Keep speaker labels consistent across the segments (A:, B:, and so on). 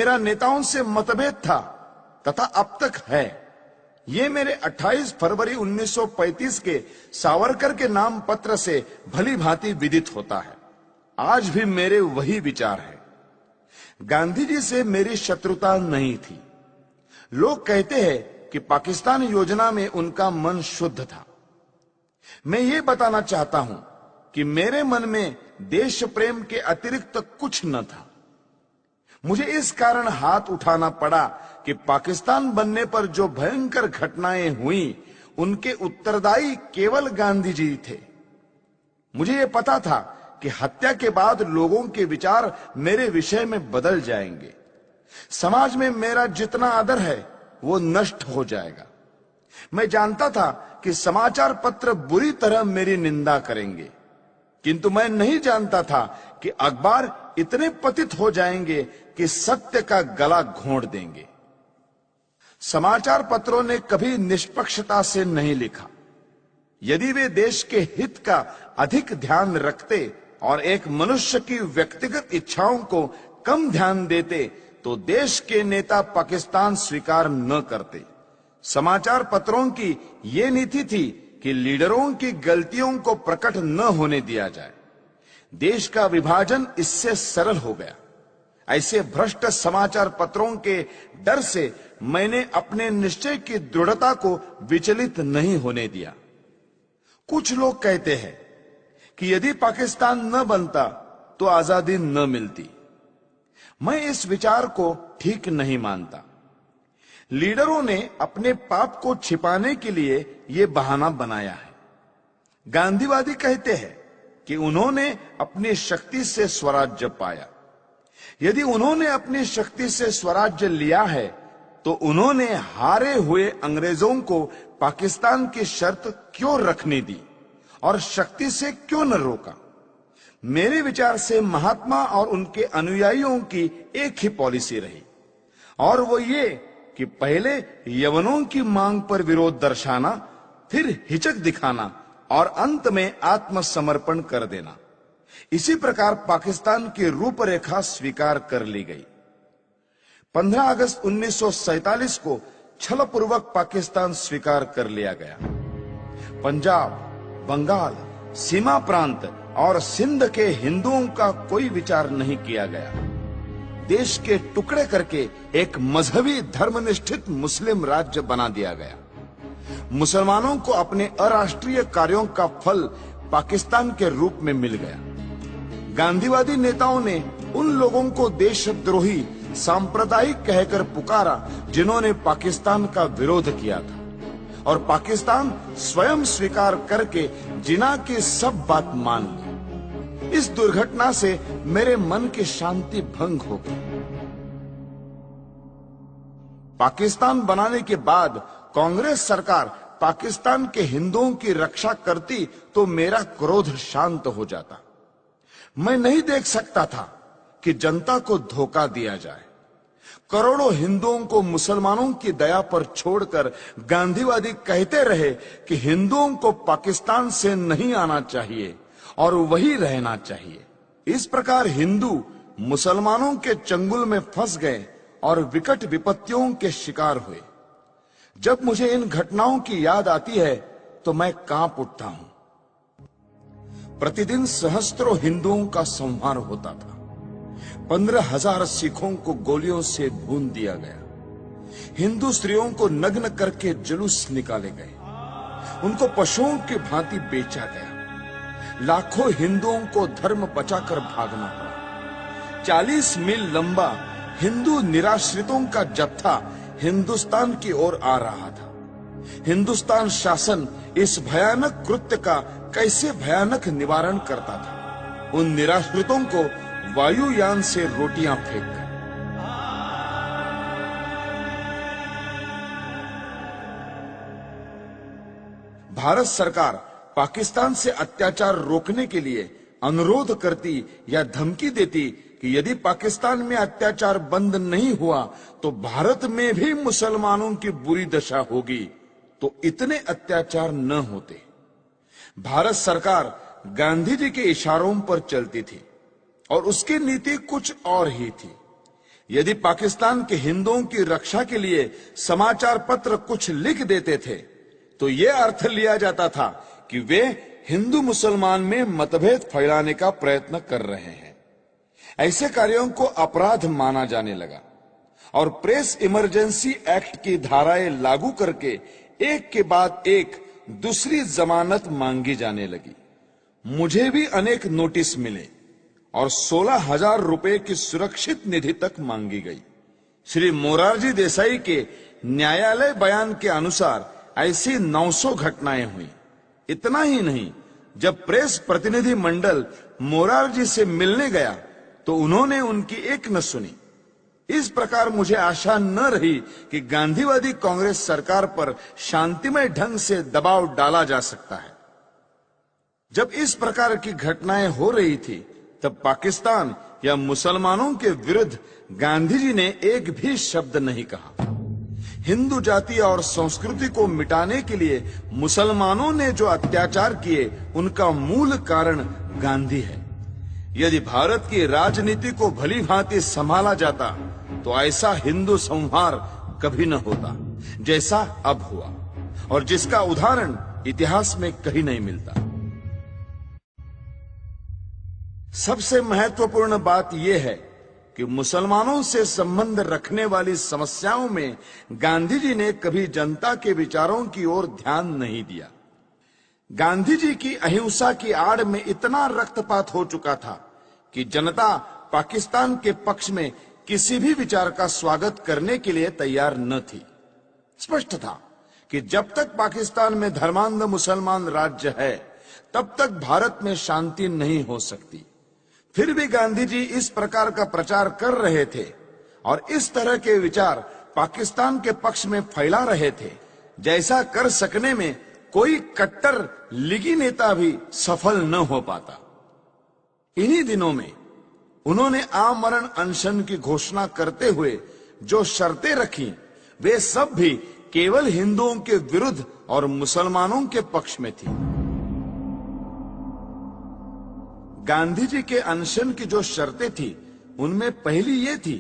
A: मेरा नेताओं से मतभेद था तथा अब तक है, ये मेरे 28 फरवरी 1935 के सावरकर के नाम पत्र से भली भांति विदित होता है। आज भी मेरे वही विचार है। गांधी जी से मेरी शत्रुता नहीं थी। लोग कहते हैं कि पाकिस्तान योजना में उनका मन शुद्ध था। मैं ये बताना चाहता हूं कि मेरे मन में देश प्रेम के अतिरिक्त कुछ न था। मुझे इस कारण हाथ उठाना पड़ा कि पाकिस्तान बनने पर जो भयंकर घटनाएं हुई उनके उत्तरदायी केवल गांधी जी थे। मुझे यह पता था कि हत्या के बाद लोगों के विचार मेरे विषय में बदल जाएंगे। समाज में मेरा जितना आदर है वो नष्ट हो जाएगा। मैं जानता था कि समाचार पत्र बुरी तरह मेरी निंदा करेंगे, किंतु मैं नहीं जानता था कि अखबार इतने पतित हो जाएंगे कि सत्य का गला घोंट देंगे। समाचार पत्रों ने कभी निष्पक्षता से नहीं लिखा। यदि वे देश के हित का अधिक ध्यान रखते और एक मनुष्य की व्यक्तिगत इच्छाओं को कम ध्यान देते तो देश के नेता पाकिस्तान स्वीकार न करते। समाचार पत्रों की ये नीति थी कि लीडरों की गलतियों को प्रकट न होने दिया जाए। देश का विभाजन इससे सरल हो गया। ऐसे भ्रष्ट समाचार पत्रों के डर से मैंने अपने निश्चय की दृढ़ता को विचलित नहीं होने दिया। कुछ लोग कहते हैं कि यदि पाकिस्तान न बनता तो आजादी न मिलती। मैं इस विचार को ठीक नहीं मानता। लीडरों ने अपने पाप को छिपाने के लिए यह बहाना बनाया है। गांधीवादी कहते हैं कि उन्होंने अपनी शक्ति से स्वराज्य पाया। यदि उन्होंने अपनी शक्ति से स्वराज्य लिया है तो उन्होंने हारे हुए अंग्रेजों को पाकिस्तान की शर्त क्यों रखने दी और शक्ति से क्यों न रोका? मेरे विचार से महात्मा और उनके अनुयायियों की एक ही पॉलिसी रही, और वो ये कि पहले यवनों की मांग पर विरोध दर्शाना, फिर हिचक दिखाना और अंत में आत्मसमर्पण कर देना। इसी प्रकार पाकिस्तान की रूपरेखा स्वीकार कर ली गई। 15 अगस्त 1947 को छलपूर्वक पाकिस्तान स्वीकार कर लिया गया। पंजाब, बंगाल, सीमा प्रांत और सिंध के हिंदुओं का कोई विचार नहीं किया गया। देश के टुकड़े करके एक मजहबी धर्मनिष्ठित मुस्लिम राज्य बना दिया गया। मुसलमानों को अपने अराष्ट्रीय कार्यों का फल पाकिस्तान के रूप में मिल गया। गांधीवादी नेताओं ने उन लोगों को देशद्रोही सांप्रदायिक कहकर पुकारा जिन्होंने पाकिस्तान का विरोध किया था, और पाकिस्तान स्वयं स्वीकार करके जिना की सब बात मान ली। इस दुर्घटना से मेरे मन की शांति भंग हो गई। पाकिस्तान बनाने के बाद कांग्रेस सरकार पाकिस्तान के हिंदुओं की रक्षा करती तो मेरा क्रोध शांत हो जाता। मैं नहीं देख सकता था कि जनता को धोखा दिया जाए। करोड़ों हिंदुओं को मुसलमानों की दया पर छोड़कर गांधीवादी कहते रहे कि हिंदुओं को पाकिस्तान से नहीं आना चाहिए और वही रहना चाहिए। इस प्रकार हिंदू मुसलमानों के चंगुल में फंस गए और विकट विपत्तियों के शिकार हुए। जब मुझे इन घटनाओं की याद आती है तो मैं कांप उठता हूं। प्रतिदिन सहस्त्रों हिंदुओं का संहार होता था। 15,000 सिखों को गोलियों से भून दिया गया। हिंदू स्त्रियों को नग्न करके जुलूस निकाले गए। उनको पशुओं की भांति बेचा गया। लाखों हिंदुओं को धर्म बचाकर भागना पड़ा। 40 मील लंबा हिंदू निराश्रितों का जत्था हिंदुस्तान की ओर आ रहा था। हिंदुस्तान शासन इस भयानक कृत्य का कैसे भयानक निवारण करता था? उन निराश्रितों को वायुयान से रोटियां फेंककर। भारत सरकार पाकिस्तान से अत्याचार रोकने के लिए अनुरोध करती या धमकी देती कि यदि पाकिस्तान में अत्याचार बंद नहीं हुआ तो भारत में भी मुसलमानों की बुरी दशा होगी, तो इतने अत्याचार न होते। भारत सरकार गांधी जी के इशारों पर चलती थी और उसकी नीति कुछ और ही थी। यदि पाकिस्तान के हिंदुओं की रक्षा के लिए समाचार पत्र कुछ लिख देते थे तो यह अर्थ लिया जाता था कि वे हिंदू मुसलमान में मतभेद फैलाने का प्रयत्न कर रहे हैं। ऐसे कार्यों को अपराध माना जाने लगा और प्रेस इमरजेंसी एक्ट की धाराएं लागू करके एक के बाद एक दूसरी जमानत मांगी जाने लगी। मुझे भी अनेक नोटिस मिले और 16,000 रुपए की सुरक्षित निधि तक मांगी गई। श्री मोरारजी देसाई के न्यायालय बयान के अनुसार ऐसी 900 घटनाएं हुई। इतना ही नहीं, जब प्रेस प्रतिनिधि मंडल मोरारजी से मिलने गया तो उन्होंने उनकी एक न सुनी। इस प्रकार मुझे आशा न रही कि गांधीवादी कांग्रेस सरकार पर शांतिमय ढंग से दबाव डाला जा सकता है। जब इस प्रकार की घटनाएं हो रही थी तब पाकिस्तान या मुसलमानों के विरुद्ध गांधी जी ने एक भी शब्द नहीं कहा। हिंदू जाति और संस्कृति को मिटाने के लिए मुसलमानों ने जो अत्याचार किए उनका मूल कारण गांधी है। यदि भारत की राजनीति को भली भांति संभाला जाता तो ऐसा हिंदू संहार कभी न होता जैसा अब हुआ, और जिसका उदाहरण इतिहास में कहीं नहीं मिलता। सबसे महत्वपूर्ण बात यह है कि मुसलमानों से संबंध रखने वाली समस्याओं में गांधी जी ने कभी जनता के विचारों की ओर ध्यान नहीं दिया। गांधी जी की अहिंसा की आड़ में इतना रक्तपात हो चुका था कि जनता पाकिस्तान के पक्ष में किसी भी विचार का स्वागत करने के लिए तैयार न थी। स्पष्ट था कि जब तक पाकिस्तान में धर्मांध मुसलमान राज्य है तब तक भारत में शांति नहीं हो सकती। फिर भी गांधी जी इस प्रकार का प्रचार कर रहे थे और इस तरह के विचार पाकिस्तान के पक्ष में फैला रहे थे जैसा कर सकने में कोई कट्टर लीगी नेता भी सफल न हो पाता। इन्हीं दिनों में उन्होंने आमरण अनशन की घोषणा करते हुए जो शर्तें रखी वे सब भी केवल हिंदुओं के विरुद्ध और मुसलमानों के पक्ष में थी। गांधी जी के अनशन की जो शर्तें थी उनमें पहली ये थी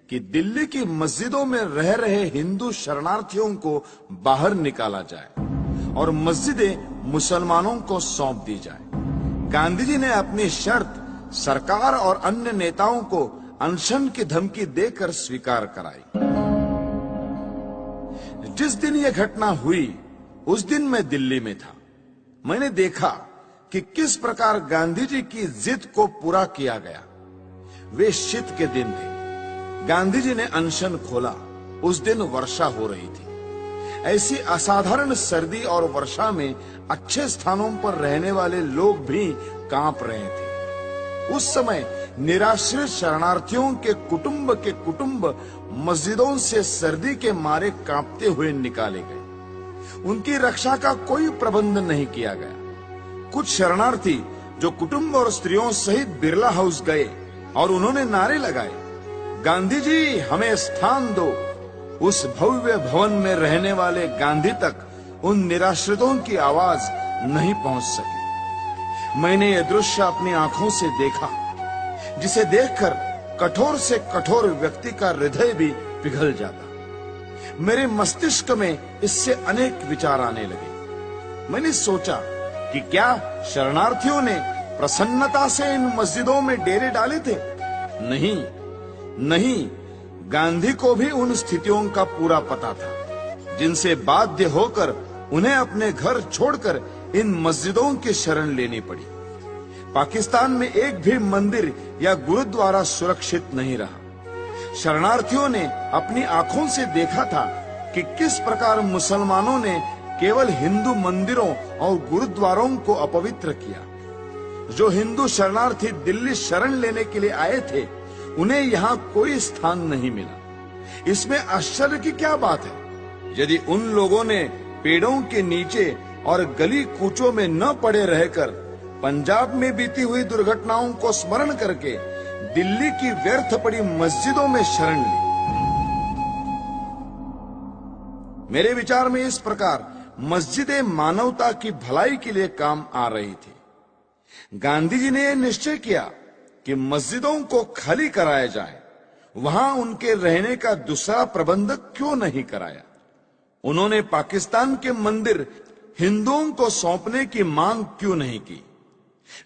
A: कि दिल्ली की मस्जिदों में रह रहे हिंदू शरणार्थियों को बाहर निकाला जाए और मस्जिदें मुसलमानों को सौंप दी जाए। गांधी जी ने अपनी शर्त सरकार और अन्य नेताओं को अनशन की धमकी देकर स्वीकार कराई। जिस दिन यह घटना हुई उस दिन मैं दिल्ली में था। मैंने देखा कि किस प्रकार गांधी जी की जिद को पूरा किया गया। वे शीत के दिन थे। गांधी जी ने अनशन खोला। उस दिन वर्षा हो रही थी। ऐसी असाधारण सर्दी और वर्षा में अच्छे स्थानों पर रहने वाले लोग भी कांप रहे थे। उस समय निराश्रित शरणार्थियों के कुटुंब मस्जिदों से सर्दी के मारे कांपते हुए निकाले गए। उनकी रक्षा का कोई प्रबंध नहीं किया गया। कुछ शरणार्थी जो कुटुंब और स्त्रियों सहित बिरला हाउस गए और उन्होंने नारे लगाए, गांधी जी हमें स्थान दो। उस भव्य भवन में रहने वाले गांधी तक उन निराश्रितों की आवाज नहीं पहुंच सकी। मैंने यह दृश्य अपनी आंखों से देखा जिसे देखकर कठोर से कठोर व्यक्ति का हृदय भी पिघल जाता। मेरे मस्तिष्क में इससे अनेक विचार आने लगे। मैंने सोचा कि क्या शरणार्थियों ने प्रसन्नता से इन मस्जिदों में डेरे डाले थे? नहीं, गांधी को भी उन स्थितियों का पूरा पता था जिनसे बाध्य होकर उन्हें अपने घर छोड़कर इन मस्जिदों की शरण लेनी पड़ी। पाकिस्तान में एक भी मंदिर या गुरुद्वारा सुरक्षित नहीं रहा। शरणार्थियों ने अपनी आंखों से देखा था कि किस प्रकार मुसलमानों ने केवल हिंदू मंदिरों और गुरुद्वारों को अपवित्र किया। जो हिंदू शरणार्थी दिल्ली शरण लेने के लिए आए थे उन्हें यहाँ कोई स्थान नहीं मिला। इसमें आश्चर्य की क्या बात है? यदि उन लोगों ने पेड़ों के नीचे और गली कूचों में न पड़े रहकर पंजाब में बीती हुई दुर्घटनाओं को स्मरण करके दिल्ली की व्यर्थ पड़ी मस्जिदों में शरण ली। मेरे विचार में इस प्रकार मस्जिदें मानवता की भलाई के लिए काम आ रही थी। गांधी जी ने यह निश्चय किया कि मस्जिदों को खाली कराया जाए वहां उनके रहने का दूसरा प्रबंध क्यों नहीं कराया? उन्होंने पाकिस्तान के मंदिर हिंदुओं को सौंपने की मांग क्यों नहीं की?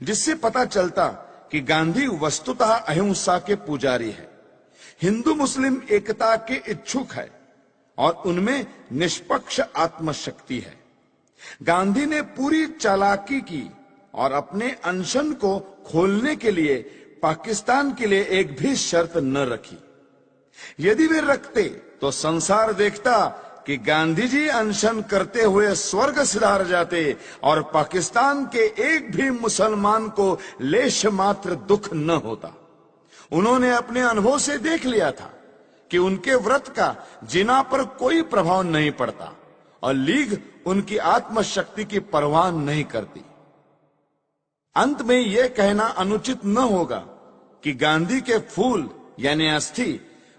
A: जिससे पता चलता कि गांधी वस्तुतः अहिंसा के पुजारी है, हिंदू मुस्लिम एकता के इच्छुक है और उनमें निष्पक्ष आत्मशक्ति है। गांधी ने पूरी चालाकी की और अपने अनशन को खोलने के लिए पाकिस्तान के लिए एक भी शर्त न रखी। यदि वे रखते तो संसार देखता कि गांधी जी अनशन करते हुए स्वर्ग सिधार जाते और पाकिस्तान के एक भी मुसलमान को लेश मात्र दुख न होता। उन्होंने अपने अनुभव से देख लिया था कि उनके व्रत का जिना पर कोई प्रभाव नहीं पड़ता और लीग उनकी आत्मशक्ति की परवाह नहीं करती। अंत में यह कहना अनुचित न होगा कि गांधी के फूल यानी अस्थि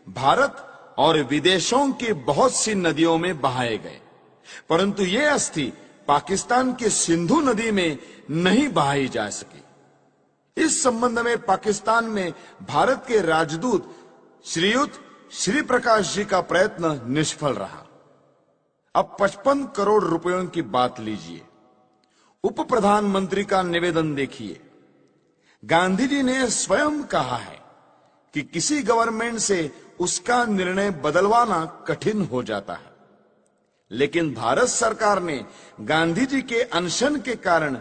A: भारत और विदेशों की बहुत सी नदियों में बहाए गए, परंतु ये अस्थि पाकिस्तान की सिंधु नदी में नहीं बहाई जा सकी। इस संबंध में पाकिस्तान में भारत के राजदूत श्रीयुत श्री प्रकाश जी का प्रयत्न निष्फल रहा। अब 55 करोड़ रुपयों की बात लीजिए। उप प्रधानमंत्री का निवेदन देखिए। गांधी जी ने स्वयं कहा है कि किसी गवर्नमेंट से उसका निर्णय बदलवाना कठिन हो जाता है, लेकिन भारत सरकार ने गांधी जी के अनशन के कारण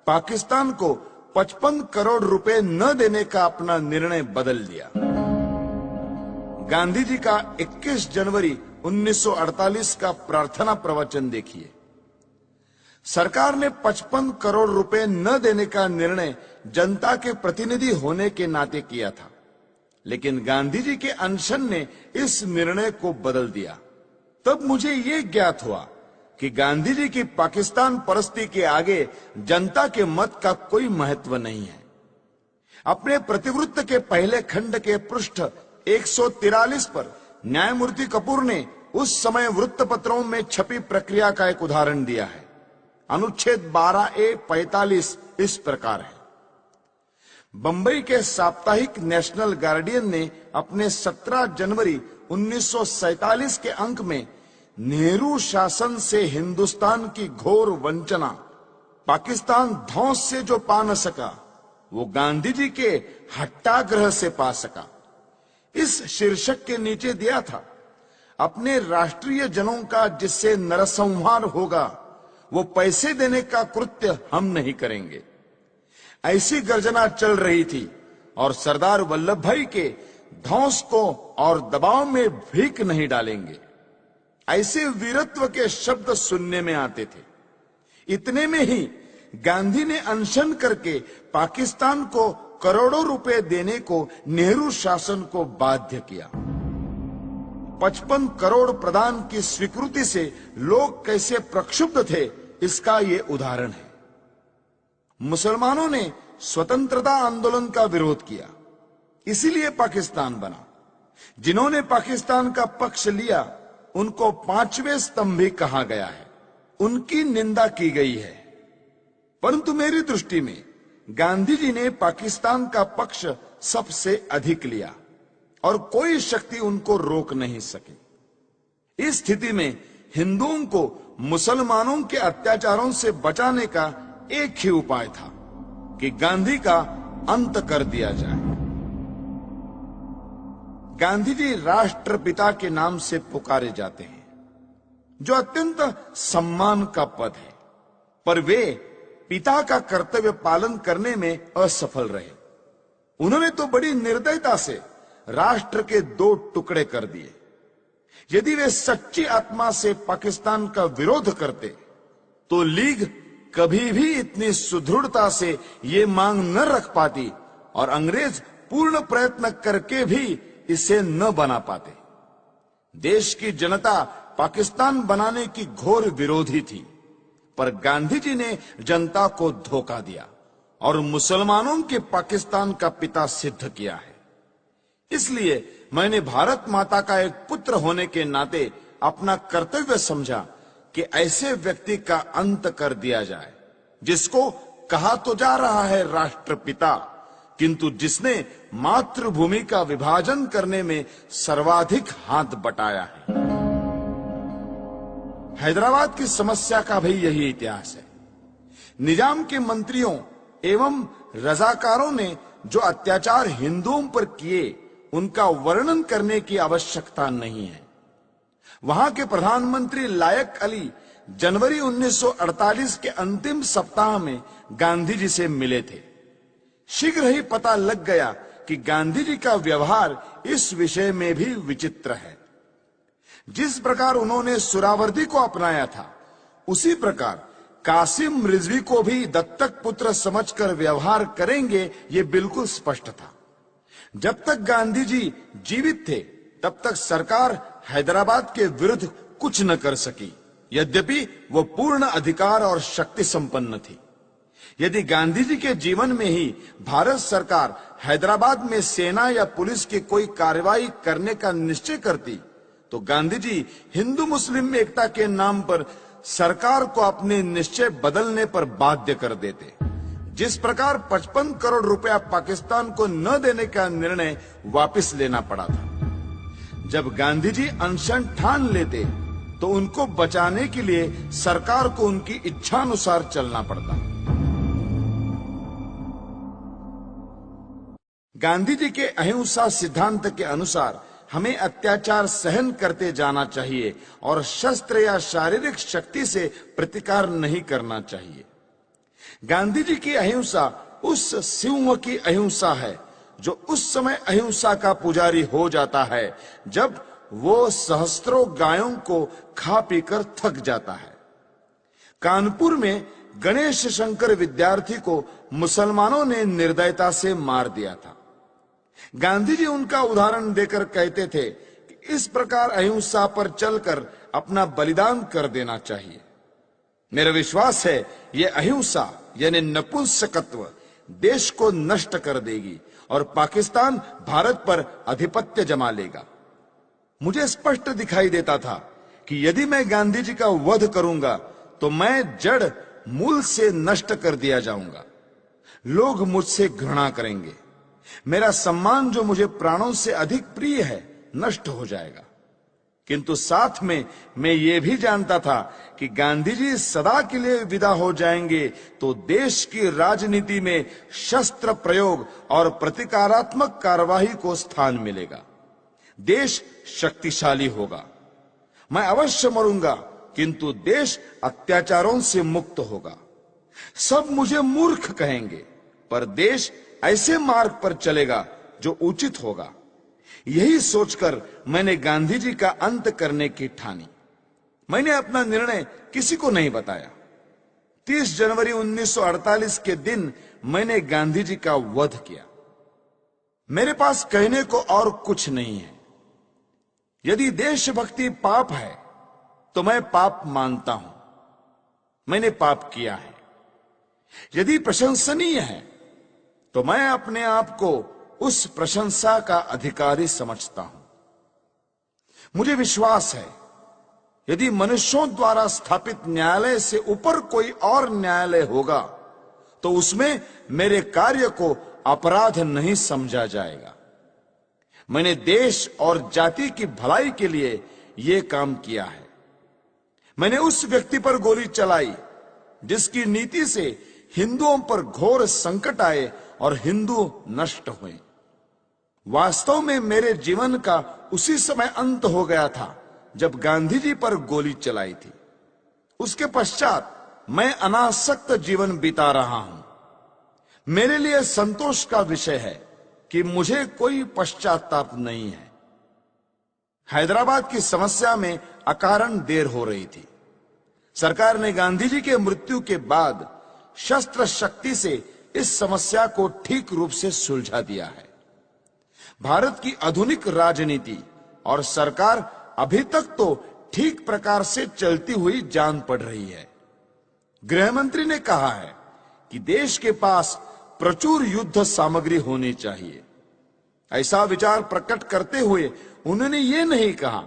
A: पाकिस्तान को 55 करोड़ रुपए न देने का अपना निर्णय बदल दिया। गांधी जी का 21 जनवरी 1948 का प्रार्थना प्रवचन देखिए। सरकार ने 55 करोड़ रुपए न देने का निर्णय जनता के प्रतिनिधि होने के नाते किया था, लेकिन गांधी जी के अनशन ने इस निर्णय को बदल दिया। तब मुझे यह ज्ञात हुआ कि गांधी जी की पाकिस्तान परस्ती के आगे जनता के मत का कोई महत्व नहीं है। अपने प्रतिवृत्त के पहले खंड के पृष्ठ 143 पर न्यायमूर्ति कपूर ने उस समय वृत्तपत्रों में छपी प्रक्रिया का एक उदाहरण दिया है। अनुच्छेद 12A-45 इस प्रकार है। बंबई के साप्ताहिक नेशनल गार्डियन ने अपने 17 जनवरी 1947 के अंक में नेहरू शासन से हिंदुस्तान की घोर वंचना, पाकिस्तान धौंस से जो पा न सका वो गांधी जी के हट्टाग्रह से पा सका, इस शीर्षक के नीचे दिया था, अपने राष्ट्रीय जनों का जिससे नरसंहार होगा वो पैसे देने का कृत्य हम नहीं करेंगे। ऐसी गर्जना चल रही थी और सरदार वल्लभ भाई के धौंस को और दबाव में भीख नहीं डालेंगे, ऐसे वीरत्व के शब्द सुनने में आते थे। इतने में ही गांधी ने अनशन करके पाकिस्तान को करोड़ों रुपए देने को नेहरू शासन को बाध्य किया। 55 करोड़ प्रदान की स्वीकृति से लोग कैसे प्रक्षुब्ध थे, इसका ये उदाहरण है। मुसलमानों ने स्वतंत्रता आंदोलन का विरोध किया, इसीलिए पाकिस्तान बना। जिन्होंने पाकिस्तान का पक्ष लिया उनको पांचवें स्तंभी कहा गया है, उनकी निंदा की गई है। परंतु मेरी दृष्टि में गांधी जी ने पाकिस्तान का पक्ष सबसे अधिक लिया और कोई शक्ति उनको रोक नहीं सकी। इस स्थिति में हिंदुओं को मुसलमानों के अत्याचारों से बचाने का एक ही उपाय था कि गांधी का अंत कर दिया जाए। गांधी जी राष्ट्रपिता के नाम से पुकारे जाते हैं, जो अत्यंत सम्मान का पद है, पर वे पिता का कर्तव्य पालन करने में असफल रहे। उन्होंने तो बड़ी निर्दयता से राष्ट्र के 2 टुकड़े कर दिए। यदि वे सच्ची आत्मा से पाकिस्तान का विरोध करते तो लीग कभी भी इतनी सुदृढ़ता से ये मांग न रख पाती और अंग्रेज पूर्ण प्रयत्न करके भी इसे न बना पाते। देश की जनता पाकिस्तान बनाने की घोर विरोधी थी, पर गांधी जी ने जनता को धोखा दिया और मुसलमानों के पाकिस्तान का पिता सिद्ध किया है। इसलिए मैंने भारत माता का एक पुत्र होने के नाते अपना कर्तव्य समझा कि ऐसे व्यक्ति का अंत कर दिया जाए, जिसको कहा तो जा रहा है राष्ट्रपिता, किंतु जिसने मातृभूमि का विभाजन करने में सर्वाधिक हाथ बटाया है। हैदराबाद की समस्या का भी यही इतिहास है। निजाम के मंत्रियों एवं रजाकारों ने जो अत्याचार हिंदुओं पर किए, उनका वर्णन करने की आवश्यकता नहीं है। वहां के प्रधानमंत्री लायक अली जनवरी 1948 के अंतिम सप्ताह में गांधी जी से मिले थे। शीघ्र ही पता लग गया कि गांधी जी का व्यवहार इस विषय में भी विचित्र है। जिस प्रकार उन्होंने सुहरावर्दी को अपनाया था, उसी प्रकार कासिम रिजवी को भी दत्तक पुत्र समझकर व्यवहार करेंगे, ये बिल्कुल स्पष्ट था। जब तक गांधी जी जीवित थे, तब तक सरकार हैदराबाद के विरुद्ध कुछ न कर सकी, यद्यपि वो पूर्ण अधिकार और शक्ति संपन्न थी। यदि गांधी जी के जीवन में ही भारत सरकार हैदराबाद में सेना या पुलिस की कोई कार्रवाई करने का निश्चय करती, तो गांधी जी हिंदू मुस्लिम एकता के नाम पर सरकार को अपने निश्चय बदलने पर बाध्य कर देते। जिस प्रकार 55 करोड़ रुपया पाकिस्तान को न देने का निर्णय वापस लेना पड़ा था। जब गांधी जी अनशन ठान लेते, तो उनको बचाने के लिए सरकार को उनकी इच्छानुसार चलना पड़ता। गांधी जी के अहिंसा सिद्धांत के अनुसार हमें अत्याचार सहन करते जाना चाहिए और शस्त्र या शारीरिक शक्ति से प्रतिकार नहीं करना चाहिए। गांधी जी की अहिंसा उस सिंह की अहिंसा है जो उस समय अहिंसा का पुजारी हो जाता है जब वो सहस्त्रों गायों को खा पीकर थक जाता है। कानपुर में गणेश शंकर विद्यार्थी को मुसलमानों ने निर्दयता से मार दिया था। गांधी जी उनका उदाहरण देकर कहते थे कि इस प्रकार अहिंसा पर चलकर अपना बलिदान कर देना चाहिए। मेरा विश्वास है ये अहिंसा यानी नपुंसकत्व देश को नष्ट कर देगी और पाकिस्तान भारत पर आधिपत्य जमा लेगा। मुझे स्पष्ट दिखाई देता था कि यदि मैं गांधी जी का वध करूंगा तो मैं जड़ मूल से नष्ट कर दिया जाऊंगा। लोग मुझसे घृणा करेंगे। मेरा सम्मान जो मुझे प्राणों से अधिक प्रिय है नष्ट हो जाएगा। किंतु साथ में मैं ये भी जानता था कि गांधी जी सदा के लिए विदा हो जाएंगे तो देश की राजनीति में शस्त्र प्रयोग और प्रतिकारात्मक कार्यवाही को स्थान मिलेगा। देश शक्तिशाली होगा। मैं अवश्य मरूंगा, किंतु देश अत्याचारों से मुक्त होगा। सब मुझे मूर्ख कहेंगे, पर देश ऐसे मार्ग पर चलेगा जो उचित होगा। यही सोचकर मैंने गांधी जी का अंत करने की ठानी। मैंने अपना निर्णय किसी को नहीं बताया। 30 जनवरी 1948 के दिन मैंने गांधी जी का वध किया। मेरे पास कहने को और कुछ नहीं है। यदि देशभक्ति पाप है तो मैं पाप मानता हूं। मैंने पाप किया है। यदि प्रशंसनीय है तो मैं अपने आप को उस प्रशंसा का अधिकारी समझता हूं। मुझे विश्वास है यदि मनुष्यों द्वारा स्थापित न्यायालय से ऊपर कोई और न्यायालय होगा तो उसमें मेरे कार्य को अपराध नहीं समझा जाएगा। मैंने देश और जाति की भलाई के लिए यह काम किया है। मैंने उस व्यक्ति पर गोली चलाई जिसकी नीति से हिंदुओं पर घोर संकट आए और हिंदू नष्ट हुए। वास्तव में मेरे जीवन का उसी समय अंत हो गया था जब गांधी जी पर गोली चलाई थी। उसके पश्चात मैं अनासक्त जीवन बिता रहा हूं। मेरे लिए संतोष का विषय है कि मुझे कोई पश्चाताप नहीं है। हैदराबाद की समस्या में अकारण देर हो रही थी। सरकार ने गांधी जी के मृत्यु के बाद शस्त्र शक्ति से इस समस्या को ठीक रूप से सुलझा दिया है। भारत की आधुनिक राजनीति और सरकार अभी तक तो ठीक प्रकार से चलती हुई जान पड़ रही है। गृह मंत्री ने कहा है कि देश के पास प्रचुर युद्ध सामग्री होनी चाहिए। ऐसा विचार प्रकट करते हुए उन्होंने ये नहीं कहा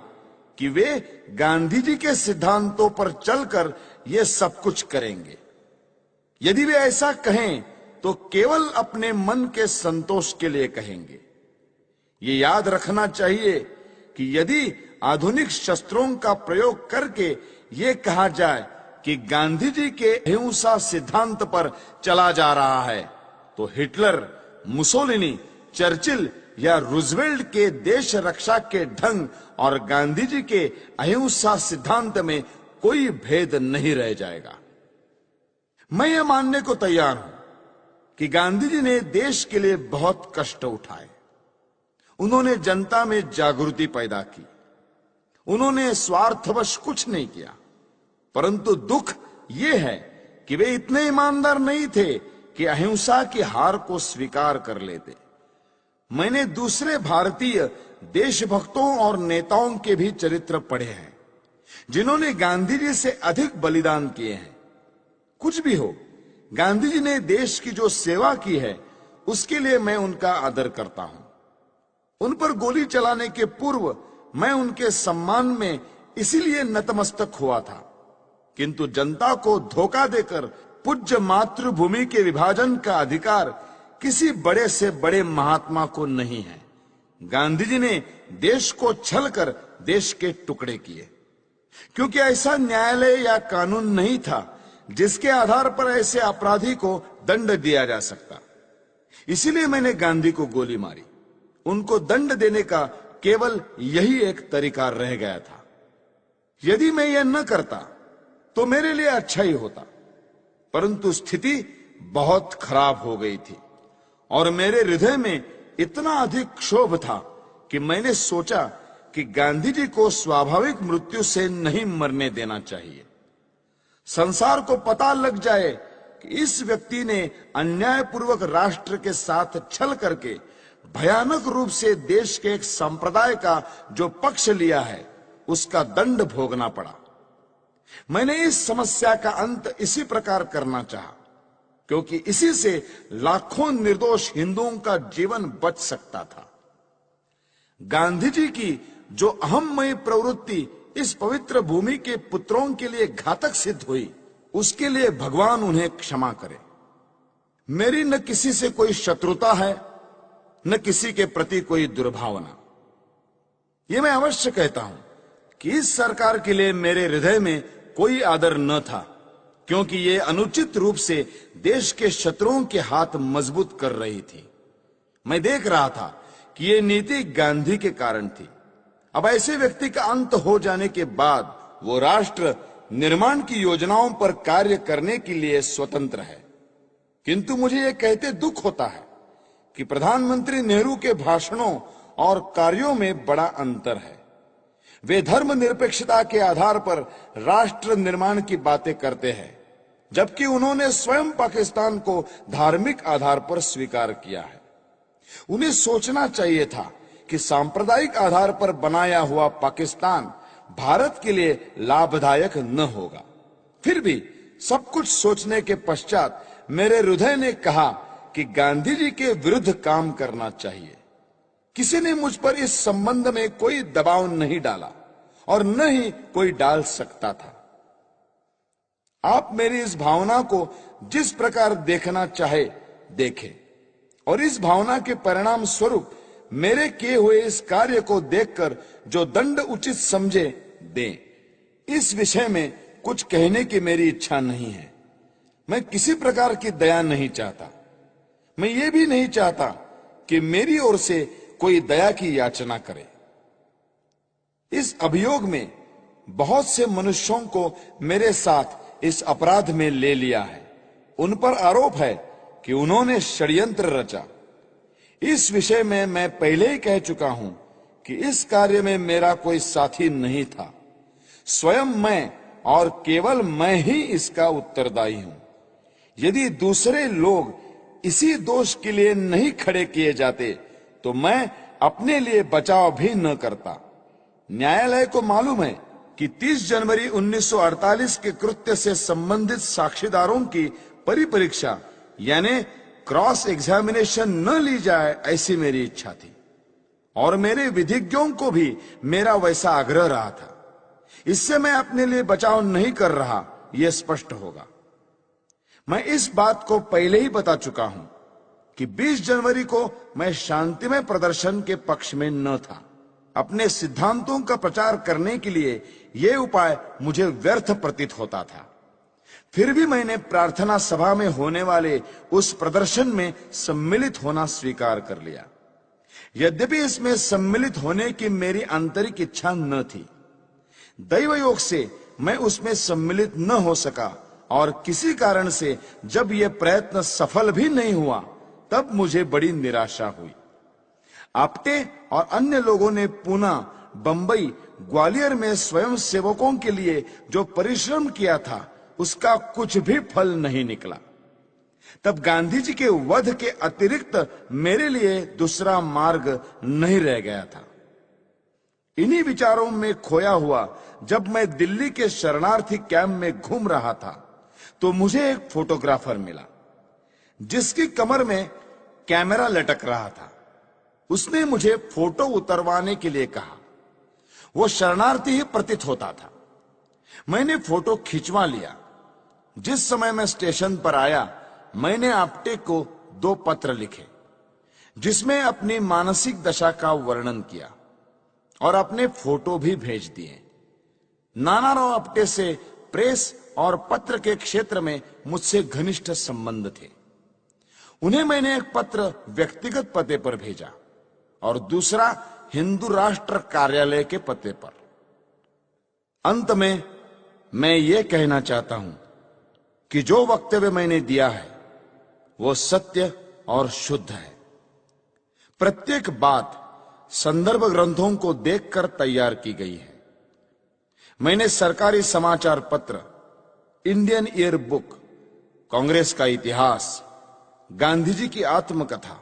A: कि वे गांधी जी के सिद्धांतों पर चलकर ये सब कुछ करेंगे। यदि वे ऐसा कहें तो केवल अपने मन के संतोष के लिए कहेंगे। ये याद रखना चाहिए कि यदि आधुनिक शस्त्रों का प्रयोग करके ये कहा जाए कि गांधी जी के अहिंसा सिद्धांत पर चला जा रहा है, तो हिटलर, मुसोलिनी, चर्चिल या रूजवेल्ट के देश रक्षा के ढंग और गांधी जी के अहिंसा सिद्धांत में कोई भेद नहीं रह जाएगा। मैं ये मानने को तैयार हूं कि गांधी जी ने देश के लिए बहुत कष्ट उठाए। उन्होंने जनता में जागृति पैदा की। उन्होंने स्वार्थवश कुछ नहीं किया, परंतु दुख यह है कि वे इतने ईमानदार नहीं थे कि अहिंसा की हार को स्वीकार कर लेते। मैंने दूसरे भारतीय देशभक्तों और नेताओं के भी चरित्र पढ़े हैं जिन्होंने गांधी जी से अधिक बलिदान किए हैं। कुछ भी हो, गांधी जी ने देश की जो सेवा की है उसके लिए मैं उनका आदर करता हूं। उन पर गोली चलाने के पूर्व मैं उनके सम्मान में इसीलिए नतमस्तक हुआ था, किंतु जनता को धोखा देकर पूज्य मातृभूमि के विभाजन का अधिकार किसी बड़े से बड़े महात्मा को नहीं है। गांधी जी ने देश को छल कर देश के टुकड़े किए, क्योंकि ऐसा न्यायालय या कानून नहीं था जिसके आधार पर ऐसे अपराधी को दंड दिया जा सकता। इसीलिए मैंने गांधी को गोली मारी। उनको दंड देने का केवल यही एक तरीका रह गया था। यदि मैं यह न करता तो मेरे लिए अच्छा ही होता, परंतु स्थिति बहुत खराब हो गई थी और मेरे हृदय में इतना अधिक क्षोभ था कि मैंने सोचा कि गांधी जी को स्वाभाविक मृत्यु से नहीं मरने देना चाहिए। संसार को पता लग जाए कि इस व्यक्ति ने अन्यायपूर्वक राष्ट्र के साथ छल करके भयानक रूप से देश के एक संप्रदाय का जो पक्ष लिया है उसका दंड भोगना पड़ा। मैंने इस समस्या का अंत इसी प्रकार करना चाहा, क्योंकि इसी से लाखों निर्दोष हिंदुओं का जीवन बच सकता था। गांधी जी की जो अहममयी प्रवृत्ति इस पवित्र भूमि के पुत्रों के लिए घातक सिद्ध हुई, उसके लिए भगवान उन्हें क्षमा करे। मेरी न किसी से कोई शत्रुता है, न किसी के प्रति कोई दुर्भावना। यह मैं अवश्य कहता हूं कि इस सरकार के लिए मेरे हृदय में कोई आदर न था, क्योंकि ये अनुचित रूप से देश के शत्रुओं के हाथ मजबूत कर रही थी। मैं देख रहा था कि ये नीति गांधी के कारण थी। अब ऐसे व्यक्ति का अंत हो जाने के बाद वो राष्ट्र निर्माण की योजनाओं पर कार्य करने के लिए स्वतंत्र है। किंतु मुझे यह कहते दुख होता है कि प्रधानमंत्री नेहरू के भाषणों और कार्यों में बड़ा अंतर है। वे धर्मनिरपेक्षता के आधार पर राष्ट्र निर्माण की बातें करते हैं, जबकि उन्होंने स्वयं पाकिस्तान को धार्मिक आधार पर स्वीकार किया है। उन्हें सोचना चाहिए था कि सांप्रदायिक आधार पर बनाया हुआ पाकिस्तान भारत के लिए लाभदायक न होगा। फिर भी सब कुछ सोचने के पश्चात मेरे हृदय ने कहा कि गांधी जी के विरुद्ध काम करना चाहिए। किसी ने मुझ पर इस संबंध में कोई दबाव नहीं डाला और न ही कोई डाल सकता था। आप मेरी इस भावना को जिस प्रकार देखना चाहे देखें, और इस भावना के परिणाम स्वरूप मेरे किए हुए इस कार्य को देखकर जो दंड उचित समझे दें। इस विषय में कुछ कहने की मेरी इच्छा नहीं है। मैं किसी प्रकार की दया नहीं चाहता। मैं ये भी नहीं चाहता कि मेरी ओर से कोई दया की याचना करे। इस अभियोग में बहुत से मनुष्यों को मेरे साथ इस अपराध में ले लिया है। उन पर आरोप है कि उन्होंने षड्यंत्र रचा। इस विषय में मैं पहले ही कह चुका हूं कि इस कार्य में मेरा कोई साथी नहीं था। स्वयं मैं और केवल मैं ही इसका उत्तरदायी हूं। यदि दूसरे लोग इसी दोष के लिए नहीं खड़े किए जाते तो मैं अपने लिए बचाव भी न करता। न्यायालय को मालूम है कि 30 जनवरी 1948 के कृत्य से संबंधित साक्षीदारों की परिपरीक्षा यानी क्रॉस एग्जामिनेशन न ली जाए, ऐसी मेरी इच्छा थी और मेरे विधिज्ञों को भी मेरा वैसा आग्रह रहा था। इससे मैं अपने लिए बचाव नहीं कर रहा, यह स्पष्ट होगा। मैं इस बात को पहले ही बता चुका हूं कि 20 जनवरी को मैं शांतिमय प्रदर्शन के पक्ष में न था। अपने सिद्धांतों का प्रचार करने के लिए यह उपाय मुझे व्यर्थ प्रतीत होता था। फिर भी मैंने प्रार्थना सभा में होने वाले उस प्रदर्शन में सम्मिलित होना स्वीकार कर लिया। यद्यपि इसमें सम्मिलित होने की मेरी आंतरिक इच्छा न थी। दैव योग से मैं उसमें सम्मिलित न हो सका और किसी कारण से जब यह प्रयत्न सफल भी नहीं हुआ तब मुझे बड़ी निराशा हुई। आपटे और अन्य लोगों ने पूना, बंबई, ग्वालियर में स्वयं सेवकों के लिए जो परिश्रम किया था उसका कुछ भी फल नहीं निकला। तब गांधी जी के वध के अतिरिक्त मेरे लिए दूसरा मार्ग नहीं रह गया था। इन्हीं विचारों में खोया हुआ जब मैं दिल्ली के शरणार्थी कैंप में घूम रहा था तो मुझे एक फोटोग्राफर मिला जिसकी कमर में कैमरा लटक रहा था। उसने मुझे फोटो उतरवाने के लिए कहा। वो शरणार्थी ही प्रतीत होता था। मैंने फोटो खिंचवा लिया। जिस समय मैं स्टेशन पर आया मैंने आपटे को 2 पत्र लिखे जिसमें अपनी मानसिक दशा का वर्णन किया और अपने फोटो भी भेज दिए। नानाराव आपटे से प्रेस और पत्र के क्षेत्र में मुझसे घनिष्ठ संबंध थे। उन्हें मैंने एक पत्र व्यक्तिगत पते पर भेजा और दूसरा हिंदू राष्ट्र कार्यालय के पते पर। अंत में मैं ये कहना चाहता हूं कि जो वक्तव्य मैंने दिया है वो सत्य और शुद्ध है। प्रत्येक बात संदर्भ ग्रंथों को देखकर तैयार की गई है। मैंने सरकारी समाचार पत्र, इंडियन ईयर बुक, कांग्रेस का इतिहास, गांधी जी की आत्मकथा,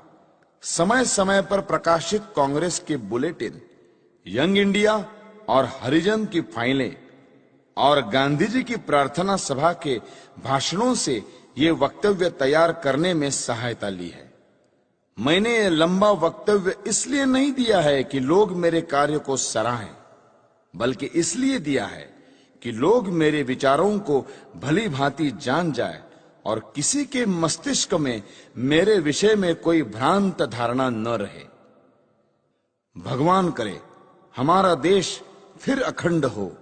A: समय समय पर प्रकाशित कांग्रेस के बुलेटिन, यंग इंडिया और हरिजन की फाइलें और गांधी जी की प्रार्थना सभा के भाषणों से ये वक्तव्य तैयार करने में सहायता ली है। मैंने ये लंबा वक्तव्य इसलिए नहीं दिया है कि लोग मेरे कार्य को सराहें, बल्कि इसलिए दिया है कि लोग मेरे विचारों को भली भांति जान जाए और किसी के मस्तिष्क में मेरे विषय में कोई भ्रांत धारणा न रहे। भगवान करे हमारा देश फिर अखंड हो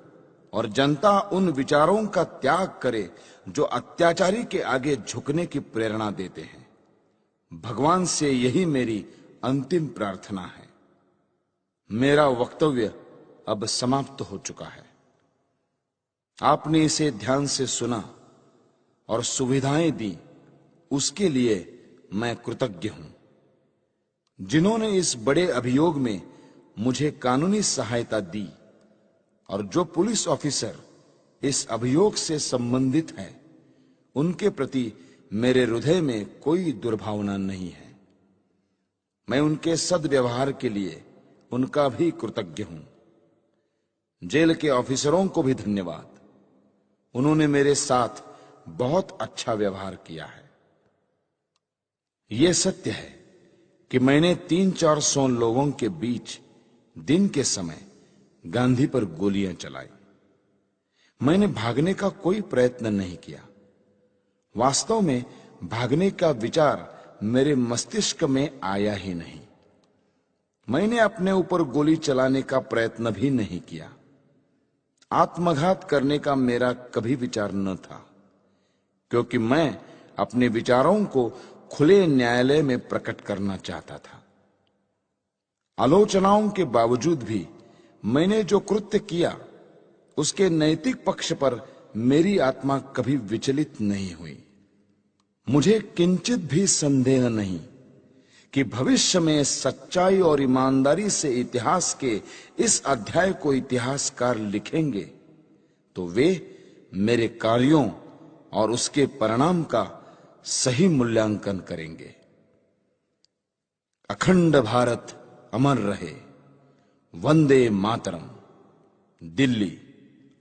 A: और जनता उन विचारों का त्याग करे जो अत्याचारी के आगे झुकने की प्रेरणा देते हैं। भगवान से यही मेरी अंतिम प्रार्थना है। मेरा वक्तव्य अब समाप्त हो चुका है। आपने इसे ध्यान से सुना और सुविधाएं दी, उसके लिए मैं कृतज्ञ हूं। जिन्होंने इस बड़े अभियोग में मुझे कानूनी सहायता दी और जो पुलिस ऑफिसर इस अभियोग से संबंधित हैं, उनके प्रति मेरे हृदय में कोई दुर्भावना नहीं है। मैं उनके सद्व्यवहार के लिए उनका भी कृतज्ञ हूं। जेल के ऑफिसरों को भी धन्यवाद। उन्होंने मेरे साथ बहुत अच्छा व्यवहार किया है। यह सत्य है कि मैंने 300-400 लोगों के बीच दिन के समय गांधी पर गोलियां चलाई। मैंने भागने का कोई प्रयत्न नहीं किया। वास्तव में भागने का विचार मेरे मस्तिष्क में आया ही नहीं। मैंने अपने ऊपर गोली चलाने का प्रयत्न भी नहीं किया। आत्मघात करने का मेरा कभी विचार न था, क्योंकि मैं अपने विचारों को खुले न्यायालय में प्रकट करना चाहता था। आलोचनाओं के बावजूद भी मैंने जो कृत्य किया उसके नैतिक पक्ष पर मेरी आत्मा कभी विचलित नहीं हुई। मुझे किंचित भी संदेह नहीं कि भविष्य में सच्चाई और ईमानदारी से इतिहास के इस अध्याय को इतिहासकार लिखेंगे तो वे मेरे कार्यों और उसके परिणाम का सही मूल्यांकन करेंगे। अखंड भारत अमर रहे। वंदे मातरम। दिल्ली,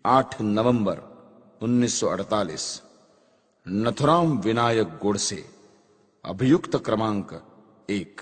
A: 8 नवंबर 1948। नथुराम विनायक गोडसे। अभियुक्त क्रमांक 1।